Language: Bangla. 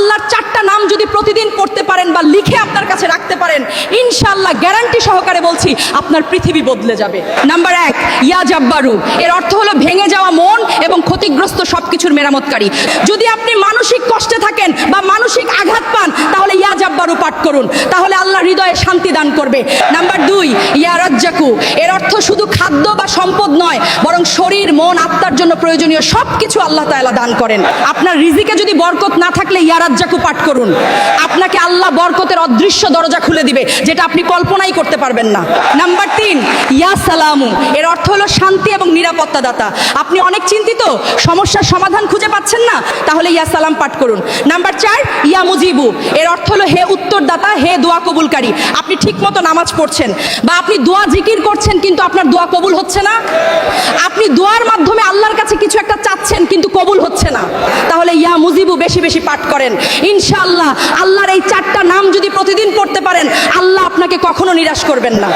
আল্লাহর 4টা নাম যদি প্রতিদিন পড়তে পারেন বা লিখে আপনার কাছে রাখতে পারেন, ইনশাআল্লাহ গ্যারান্টি সহকারে বলছি আপনার পৃথিবী বদলে যাবে। নাম্বার 1, ইয়া জাব্বারু। এর অর্থ হলো ভেঙে যাওয়া মন এবং ক্ষতিগ্রস্ত সবকিছুর মেরামতকারী। যদি আপনি মানসিক কষ্টে থাকেন বা মানসিক আঘাত পান, তাহলে ইয়া জাব্বারু পাঠ করুন, তাহলে আল্লাহ হৃদয়ে শান্তি দান করবে। নাম্বার 2, ইয়া রাজ্জাকু। এর অর্থ শুধু খাদ্য বা সম্পদ নয়, বরং শরীর, মন, আত্মার জন্য প্রয়োজনীয় সবকিছু আল্লাহ তাআলা দান করেন। আপনার রিজিকে যদি বরকত না থাকলে ইয়া রাজ্জাকু পাঠ করুন, আপনাকে আল্লাহ বরকতের অদৃশ্য দরজা খুলে দিবে, যেটা আপনি কল্পনাই করতে পারবেন না। নাম্বার 3, ইয়া সালামু। এর অর্থ হলো শান্তি এবং নিরাপত্তা দাতা। আপনি অনেক চিন্তিত, সমস্যার সমাধান খুঁজে পাচ্ছেন না, তাহলে ইয়া সালাম পাঠ করুন। নাম্বার 4, ইয়া মুজিবু। এর অর্থ হলো হে উত্তরদাতা, হে দোয়া কবুলকারী। আপনি ঠিকমতো নামাজ পড়ছেন বা আপনি দোয়া জিকির করছেন, কিন্তু আপনার দোয়া কবুল হচ্ছে না। আপনি দোয়ার মাধ্যমে আল্লাহর কাছে কিছু একটা চাচ্ছেন কিন্তু কবুল হচ্ছে না, তাহলে ইয়া মুজিবু বেশি বেশি পাঠ করেন। ইনশাআল্লাহ আল্লাহর এই 4টা নাম যদি প্রতিদিন পড়তে পারেন, আল্লাহ আপনাকে কখনো নিরাশ করবেন না।